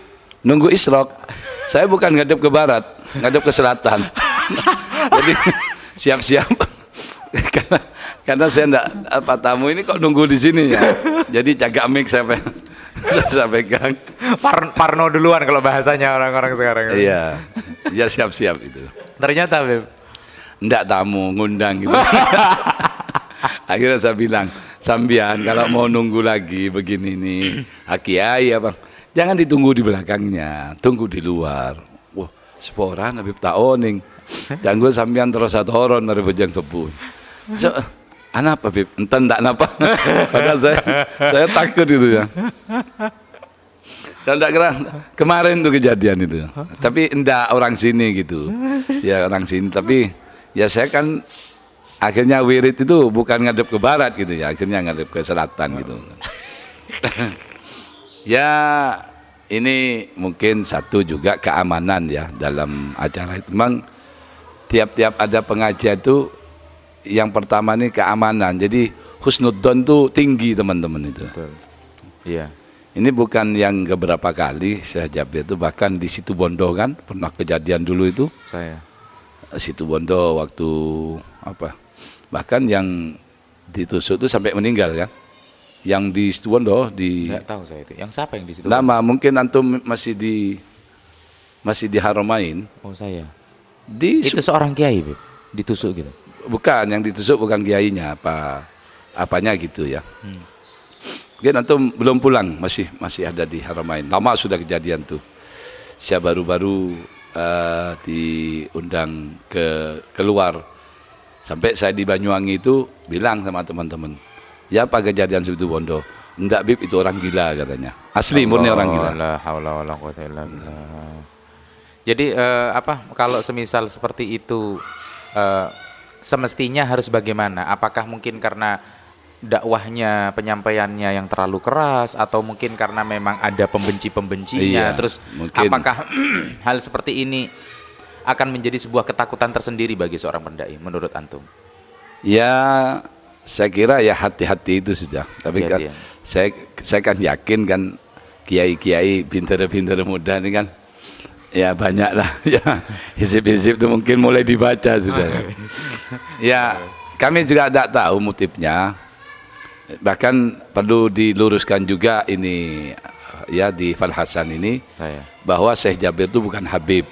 nunggu isyraq. Saya bukan ngadep ke barat, ngadep ke selatan. Jadi siap-siap. Karena saya enggak tamu ini kok nunggu di sini ya. Jadi jaga mic saya pegang. Parno duluan kalau bahasanya orang-orang sekarang. Iya. Ya siap-siap itu. Ternyata Beb, enggak tamu, ngundang gitu. Akhirnya saya bilang, sambian kalau mau nunggu lagi begini nih, Kiai ya Bang, jangan ditunggu di belakangnya, tunggu di luar. Wah, seporan Habib taoning. Jangan sambian terus satoron dari bejang sepun. So, apa Bib? Enten tak napa? Padahal saya takut itu ya. Dan tak kira kemarin tuh kejadian itu. Tapi enggak orang sini gitu. Ya orang sini. Tapi ya saya kan akhirnya wirid itu bukan ngadep ke barat gitu ya. Akhirnya ngadep ke selatan gitu. Ya ini mungkin satu juga keamanan ya dalam acara itu. Memang tiap-tiap ada pengajian itu yang pertama nih keamanan. Jadi husnudzon tuh tinggi teman-teman itu. Betul. Iya. Ini bukan yang beberapa kali Syekh Jabir itu, bahkan di Situ Bondo kan pernah kejadian dulu itu. Saya. Situ Bondo waktu apa? Bahkan yang ditusuk itu sampai meninggal kan. Yang di Situ Bondo di Nggak tahu saya itu. Yang siapa yang di situ? lama mungkin antum masih di Haramain. Oh, saya. Di Itu seorang kiai, Beb. Ditusuk gitu. bukan yang ditusuk bukan kiainya apanya gitu ya. Mungkin antum belum pulang, masih ada di Haramain. Lama sudah kejadian tuh. Saya baru-baru diundang keluar. Sampai saya di Banyuwangi itu bilang sama teman-teman, ya apa kejadian Situ Bondo? Enggak Bib, itu orang gila katanya. Asli murni orang gila. La haula wala quwata illa billah. Jadi kalau semisal seperti itu semestinya harus bagaimana? Apakah mungkin karena dakwahnya, penyampaiannya yang terlalu keras, atau mungkin karena memang ada pembenci-pembencinya? Iya, terus mungkin. apakah hal seperti ini akan menjadi sebuah ketakutan tersendiri bagi seorang pendai menurut antum? Ya, saya kira ya hati-hati itu sudah. Tapi kan Hati-hati, ya. saya kan yakin kan kiai-kiai pinter-pinter muda ini kan ya banyak lah ya, hizib-hizib itu mungkin mulai dibaca sudah. Ya, kami juga tidak tahu motifnya. Bahkan perlu diluruskan juga ini ya di Fal Hasan ini Saya. bahwa Syekh Jabir itu bukan Habib.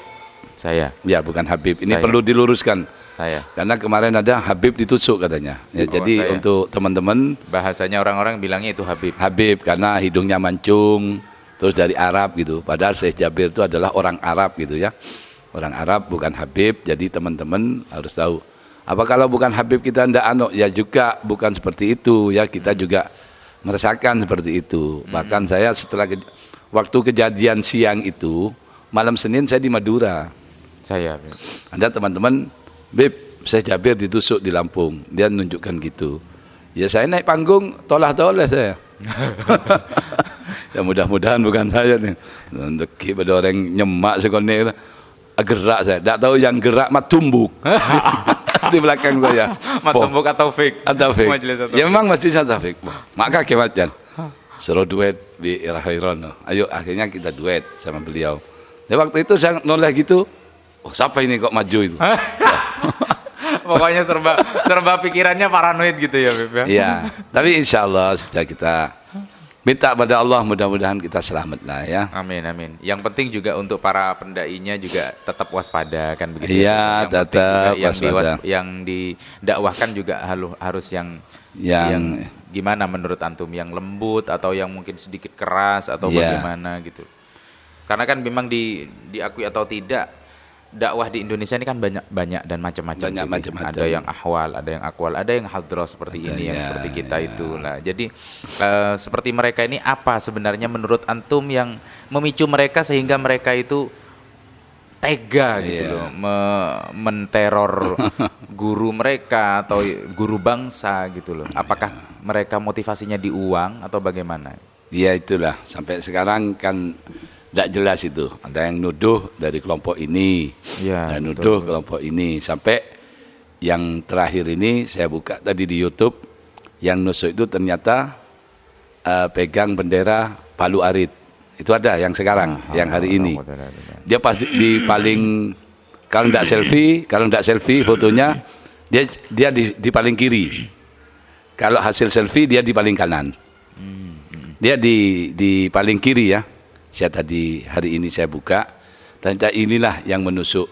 Ya, bukan Habib. Ini Saya. perlu diluruskan. Saya. Karena kemarin ada Habib ditusuk katanya. Ya, jadi saya. untuk teman-teman Bahasanya orang-orang bilangnya itu Habib. Habib karena hidungnya mancung, terus dari Arab gitu. Padahal Syekh Jabir itu adalah orang Arab gitu ya. Orang Arab bukan Habib. Jadi teman-teman harus tahu. Apa kalau bukan Habib kita ndak ya juga bukan seperti itu ya. Kita juga merasakan seperti itu. Bahkan saya setelah waktu kejadian siang itu, malam Senin saya di Madura. Saya. Ada teman-teman, Bib, Syekh Jabir ditusuk di Lampung. Dia nunjukkan gitu. Ya saya naik panggung, tolah-tolah saya. Ya mudah-mudahan bukan saya nih. Untuk pada orang nyemak sekolah gerak saya. Tak tahu yang gerak mat tumbuk di belakang saya. Mat tumbuk atau fake? Atau fake. Ya memang mesti saya fake. Maka kewajan. Suruh duet di Irahairon. Ayo akhirnya kita duet sama beliau. Ya waktu itu saya noleh gitu. Oh, siapa ini kok maju itu? Pokoknya serba pikirannya paranoid gitu ya, Beb ya. Iya, tapi insya Allah sudah kita minta pada Allah mudah-mudahan kita selamat lah ya. Amin amin. Yang penting juga untuk para pendainya juga tetap waspada kan begitu. Iya, Yang penting tetap juga waspada. yang didakwahkan juga harus yang gimana menurut antum, yang lembut atau yang mungkin sedikit keras atau bagaimana gitu. Karena kan memang diakui atau tidak, dakwah di Indonesia ini kan banyak dan macam-macam. Ada yang ahwal, ada yang akwal, ada yang hadroh seperti ini, yang seperti kita itu lah. Jadi seperti mereka ini apa sebenarnya menurut antum yang memicu mereka sehingga mereka itu tega gitu loh, menteror guru mereka atau guru bangsa gitu loh. Apakah mereka motivasinya di uang atau bagaimana? Iya itulah, sampai sekarang kan tidak jelas itu. Ada yang nuduh dari kelompok ini, ya, dan nuduh kelompok ini. Sampai yang terakhir ini saya buka tadi di YouTube, yang nusuk itu ternyata pegang bendera Palu Arit. Itu ada yang sekarang, yang hari ini. Dia pasti di paling, kalau tidak selfie fotonya, dia di paling kiri. Kalau hasil selfie dia di paling kanan. Dia di paling kiri ya. Saya tadi hari ini saya buka, ternyata inilah yang menusuk.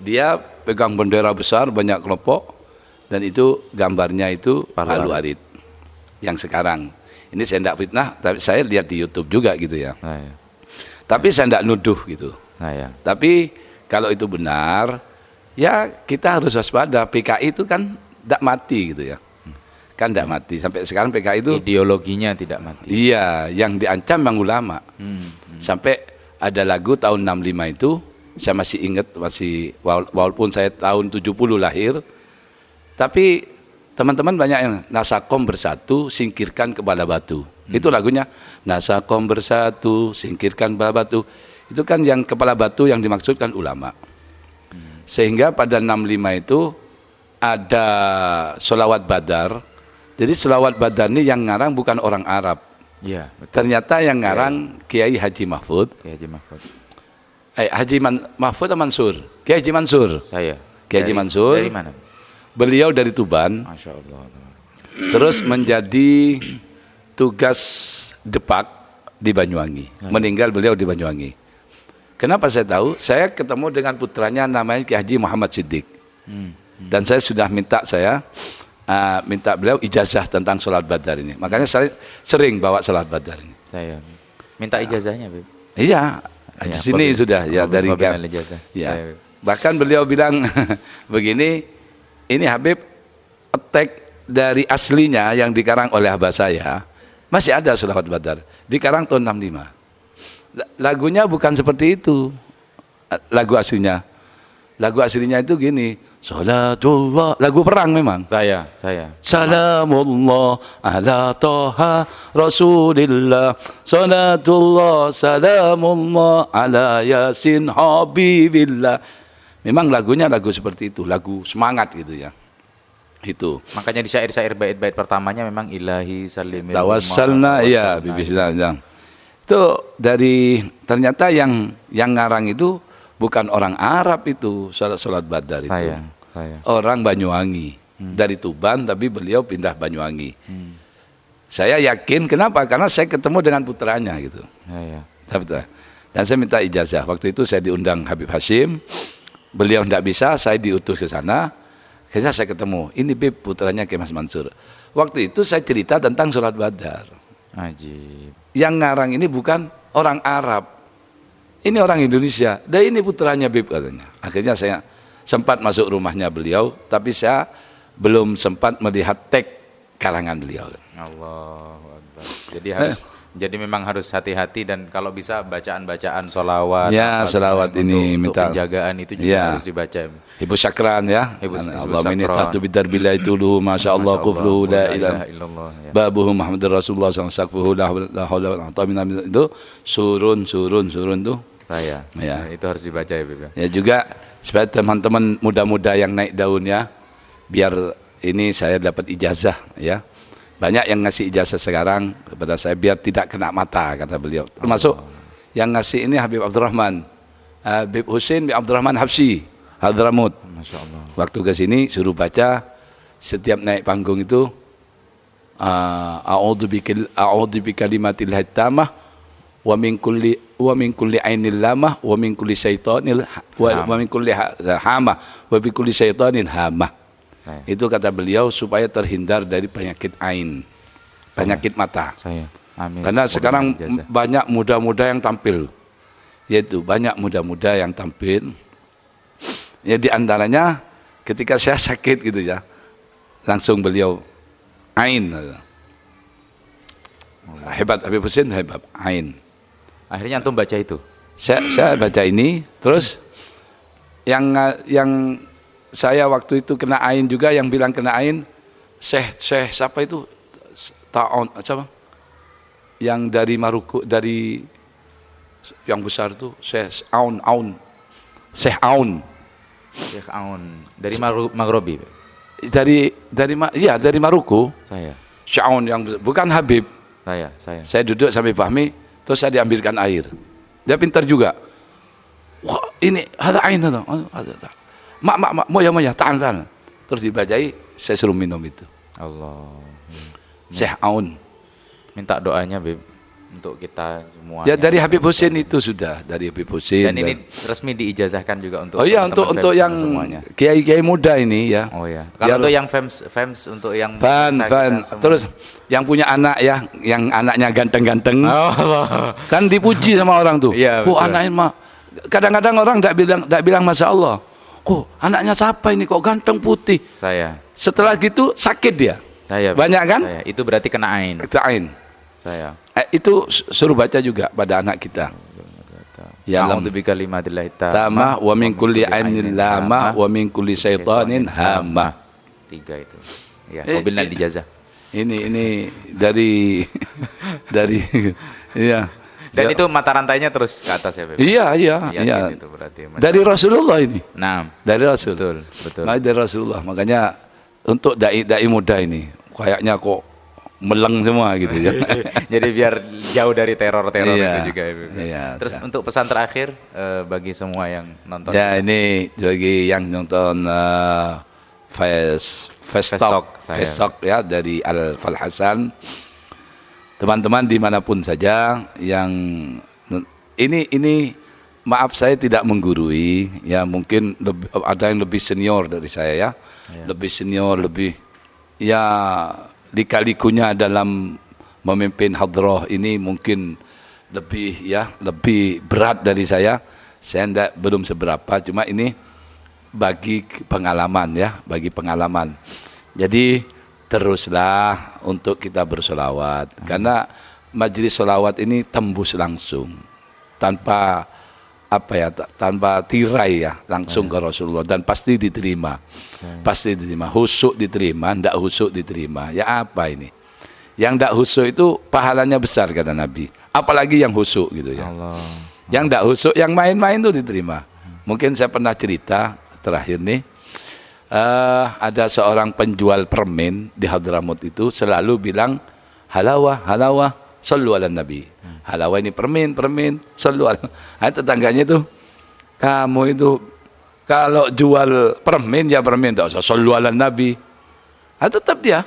Dia pegang bendera besar banyak kelompok, dan itu gambarnya itu Palu Arit yang sekarang. Ini saya tidak fitnah, tapi saya lihat di YouTube juga gitu ya. Tapi saya tidak nuduh gitu. Tapi kalau itu benar, ya kita harus waspada. PKI itu kan tidak mati gitu ya. Kan tidak mati sampai sekarang. PKI itu ideologinya tidak mati. Iya, yang diancam bang ulama. Sampai ada lagu tahun 65 itu saya masih ingat, walaupun saya tahun 70 lahir, tapi teman-teman banyak yang Nasakom bersatu, singkirkan kepala batu. Itu lagunya, Nasakom bersatu, singkirkan kepala batu. Itu kan yang kepala batu yang dimaksudkan ulama. Sehingga pada 65 itu ada sholawat Badar. Jadi sholawat Badar ini yang ngarang bukan orang Arab. Iya, betul. Ternyata yang ngarang Kiai Haji Mahfud. Kiai Haji Mahfud. Mahfud atau Mansur? Kiai Haji Mansur. Saya. Kiai Haji Mansur. Dari mana? Beliau dari Tuban. Masya Allah. Terus menjadi tugas Depak di Banyuwangi. Meninggal beliau di Banyuwangi. Kenapa saya tahu? Saya ketemu dengan putranya namanya Kiai Haji Muhammad Siddiq. Dan saya sudah minta beliau ijazah tentang sholat Badar ini. Makanya saya sering bawa sholat Badar ini. Saya minta ijazahnya, Bib. Iya, di sini sudah ya dari ijazah. Ya. Bahkan beliau bilang begini, ini Habib attack dari aslinya yang dikarang oleh abah saya, masih ada sholawat Badar. Dikarang tahun 65. Lagunya bukan seperti itu. Lagu aslinya itu gini, Salatullah, lagu perang memang. Saya. Salamullah ala Taha Rasulillah. Salatullah salamullah ala Yasin Habibillah. Memang lagunya lagu seperti itu, lagu semangat gitu ya. Itu. Makanya di syair-syair bait-bait pertamanya memang ilahi salimil tawassalna ya bismillah. Itu dari ternyata yang ngarang itu bukan orang Arab itu sholat Badar itu. Saya. Orang Banyuwangi. Dari Tuban tapi beliau pindah Banyuwangi. Saya yakin kenapa? Karena saya ketemu dengan putranya gitu. Dan saya minta ijazah. Waktu itu saya diundang Habib Hashim. Beliau tidak bisa, saya diutus ke sana. Akhirnya saya ketemu. Ini Bib putranya Kiai Mas Mansur. Waktu itu saya cerita tentang sholat Badar. Ajib. Yang ngarang ini bukan orang Arab. Ini orang Indonesia. Dan ini putranya Bib katanya. Akhirnya saya sempat masuk rumahnya beliau, tapi saya belum sempat melihat teks karangan beliau. Allahu Akbar. Jadi memang harus hati-hati dan kalau bisa bacaan-bacaan sholawat. Ya, sholawat ini minta penjagaan itu juga harus dibaca. Ibu Syakran ya. Allah ini tahtu bidar bila itu luhu masya Allah kufluhu la ilaha illallah. Babuhu Muhammadur Rasulullah sallallahu la haula wala quwwata illa billah. Itu surun tuh. Saya. Ya. Itu harus dibaca ya, Bib. Ya juga supaya teman-teman muda-muda yang naik daun ya, biar ini saya dapat ijazah ya. Banyak yang ngasih ijazah sekarang kepada saya biar tidak kena mata kata beliau. Termasuk yang ngasih ini Habib Abdurrahman, Habib Husain bin Abdurrahman Habsyi, Hadramut. Masya Allah. Waktu ke sini suruh baca setiap naik panggung itu a'udzu bikalimatillahit tammah wa min kulli ainil lamah wa min kulli syaitanil wa min kulli hamah wa bi kulli syaitanil hamah. Itu kata beliau supaya terhindar dari penyakit ain, penyakit mata. Amin. Karena sekarang banyak muda-muda yang tampil, yaitu banyak muda-muda yang tampil. Ya di antaranya ketika saya sakit gitu ya, langsung beliau ain. Hebat Habib Husain, hebat ain. Akhirnya antum baca itu. Saya baca ini, terus yang saya waktu itu kena ain juga, yang bilang kena ain Syekh siapa itu Ta'on apa yang dari Maruku, dari yang besar itu Syekh Aun dari Maghribi. Dari Maruku. Saya Syekh Aun yang bukan Habib. Saya duduk sampai Fahmi, terus saya diambilkan air. Dia pintar juga. Wah, ini ada ain ada. Mak, moya, ta'an. Terus dibacai, saya suruh minum itu. Allah. Syekh Aun. Minta doanya, Bib, untuk kita semua. Ya dari Habib Husain itu sudah, dari Habib Husain. Dan ini resmi diijazahkan juga untuk. Oh iya, untuk yang kiai-kiai muda ini ya. Oh ya. Kalau untuk yang fans untuk yang fan. Terus yang punya anak ya, yang anaknya ganteng-ganteng. Allah. Kan dipuji sama orang tuh. Iya, anaknya mah. Kadang-kadang orang enggak bilang Masya Allah. Anaknya siapa ini kok ganteng putih? Saya. Setelah gitu sakit dia. Banyak kan? Itu berarti kena ain. Saya. Itu suruh baca juga pada anak kita. Ya a'udzu bikalimatillahi tammah wa min kulli ainil lamah wa min kulli syaitanin hamah. 3 itu. Ya, mobilnya dijazah. Ini dari ya. Dan itu mata rantainya terus ke atas ya, Beb? Iya. Itu berarti. Dari Rasulullah ini. Nah, Dari Rasul. Betul. Dari Rasulullah. Makanya untuk dai muda ini kayaknya kok meleng semua gitu ya. Jadi biar jauh dari teror-teror itu juga ya, Beb. Iya. Terus untuk pesan terakhir bagi semua yang nonton. Ya, ini bagi yang nonton Festok ya dari Al Fal Hasan. Teman-teman dimanapun saja yang ini maaf saya tidak menggurui ya, mungkin ada yang lebih senior dari saya ya. Lebih senior, lebih ya lika-likunya dalam memimpin hadrah ini mungkin lebih berat dari saya. Saya belum seberapa, cuma ini bagi pengalaman ya, Jadi teruslah untuk kita bersolawat, karena majelis solawat ini tembus langsung tanpa tirai ya, langsung ke Rasulullah, dan pasti diterima. Husuk diterima, ndak husuk diterima. Ya apa ini? Yang ndak husuk itu pahalanya besar kata Nabi. Apalagi yang husuk gitu ya. Yang ndak husuk, yang main-main itu diterima. Mungkin saya pernah cerita terakhir nih. Ada seorang penjual permen di Hadramaut itu selalu bilang halawah, sallu ala Nabi. Halawah ini permen, sallu ala. Tetangganya itu, kamu itu kalau jual permen ya permen, tidak usah sallu ala Nabi. Tetap dia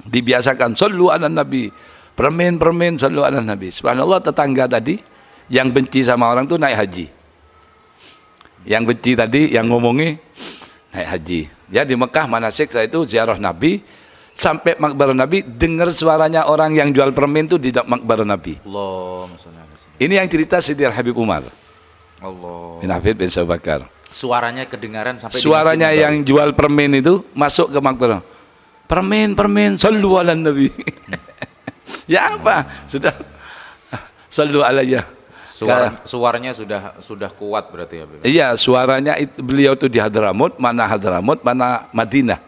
dibiasakan sallu ala Nabi, permen, sallu ala Nabi. Subhanallah, tetangga tadi yang benci sama orang itu naik haji. Yang benci tadi, yang ngomongnya naik haji. Ya di Mekah manasik saya itu ziarah Nabi, sampai makbarah Nabi, dengar suaranya orang yang jual permen itu di makbarah Nabi. Ini yang cerita Sidi Al-Habib Umar. Bin Hafid bin Abu Bakar. Suaranya kedengaran sampai suaranya yang jual permen itu masuk ke makbarah. Permen, sallu ala Nabi. Ya apa? Sudah sallu alayya. Suaranya sudah kuat berarti ya, Beb? Iya, suaranya beliau itu di Hadramaut, mana Madinah.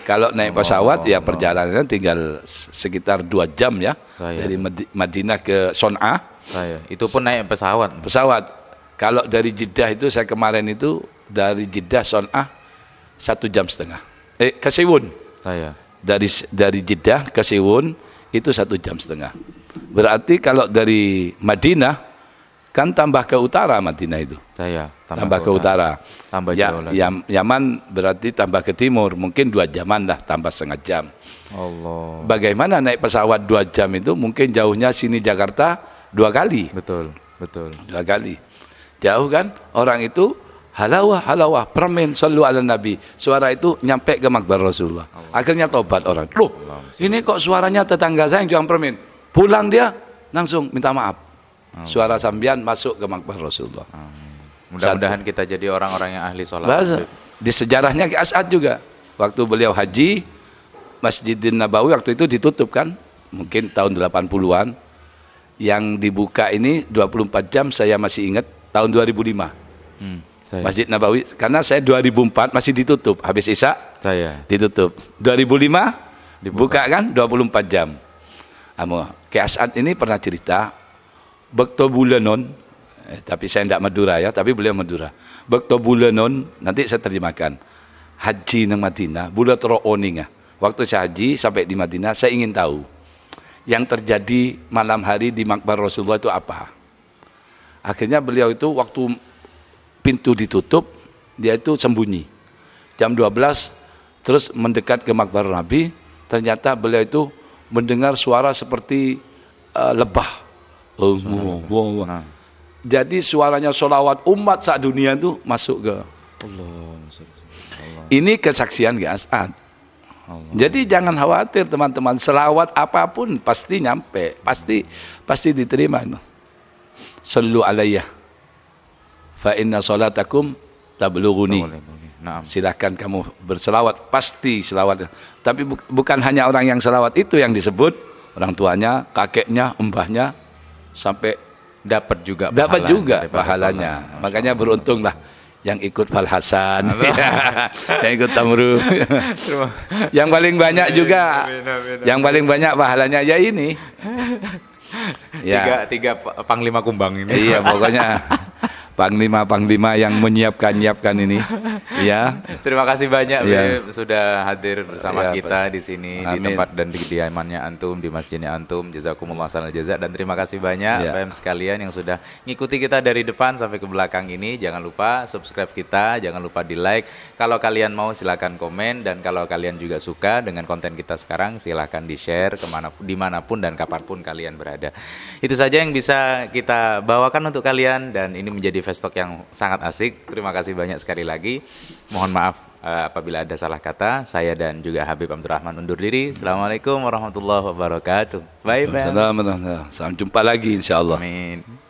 Kalau naik pesawat ya perjalanannya tinggal sekitar 2 jam ya, dari Madinah ke Son'a. Itu pun naik pesawat. Kalau dari Jeddah itu saya kemarin itu dari Jeddah Son'a 1,5 jam. Ke Siwun. Dari Jeddah ke Siwun itu 1,5 jam. Berarti kalau dari Madinah kan tambah ke utara Madinah itu. Tambah ke utara. Tambah jauh lagi. Yaman berarti tambah ke timur, mungkin 2 jaman lah, tambah 1/2 jam. Bagaimana naik pesawat 2 jam itu, mungkin jauhnya sini Jakarta 2 kali. Betul. 2 kali. Jauh kan? Orang itu halawah, permen, sallu ala Nabi. Suara itu nyampe ke makbar Rasulullah. Akhirnya tobat orang. Loh, ini kok suaranya tetangga saya yang jual permen. Pulang dia, langsung minta maaf. Suara sambian masuk ke makbar Rasulullah. Mudah-mudahan kita jadi orang-orang yang ahli sholat. Di sejarahnya Ki As'ad juga, waktu beliau haji, Masjidin Nabawi waktu itu ditutup kan, mungkin tahun 80-an. Yang dibuka ini 24 jam, saya masih ingat tahun 2005. Masjid Nabawi, karena saya 2004 masih ditutup, habis Isya ditutup. 2005 dibuka kan 24 jam. Ki As'ad ini pernah cerita, Bekto bulanon, tapi saya tidak Madura ya, tapi beliau Madura. Bekto bulanon, nanti saya terjemahkan. Haji nang Madinah, bulat ro'oninga. Waktu saya haji sampai di Madinah, saya ingin tahu yang terjadi malam hari di makbar Rasulullah itu apa. Akhirnya beliau itu waktu pintu ditutup, dia itu sembunyi. Jam 12, terus mendekat ke makbar Nabi, ternyata beliau itu mendengar suara seperti lebah. Jadi suaranya sholawat umat sak dunia itu masuk ke Allah. Ini kesaksian Ki As'ad. Jadi jangan khawatir teman-teman, selawat apapun pasti nyampe, pasti diterima. Sallu alayya fa inna salatakum tablughuni. Silakan kamu berselawat, pasti selawat. Tapi bukan hanya orang yang selawat itu yang disebut, orang tuanya, kakeknya, mbahnya, sampai dapat juga pahalanya. Makanya beruntunglah yang ikut Fal Hasan, yang ikut Tamru. Yang paling banyak juga, yang paling banyak pahalanya ya ini. Ya. Tiga panglima kumbang ini. Iya, pokoknya panglima-panglima yang menyiapkan ini. Ya. Terima kasih banyak Ya. Beb sudah hadir bersama Ya, kita di sini di Amin. tempat dan di kediamannya antum di masjidnya antum. Jazakumullah khairal jazak dan terima kasih banyak Ya. Beb sekalian yang sudah ngikuti kita dari depan sampai ke belakang ini. Jangan lupa subscribe kita, jangan lupa di-like. Kalau kalian mau silakan komen dan kalau kalian juga suka dengan konten kita sekarang silakan di-share dimanapun dan kapanpun kalian berada. Itu saja yang bisa kita bawakan untuk kalian dan ini menjadi Vestok yang sangat asik. Terima kasih banyak sekali lagi. Mohon maaf apabila ada salah kata. Saya dan juga Habib Abdurrahman undur diri. Assalamualaikum warahmatullahi wabarakatuh. Bye bye. Sampai jumpa lagi insyaallah. Amin.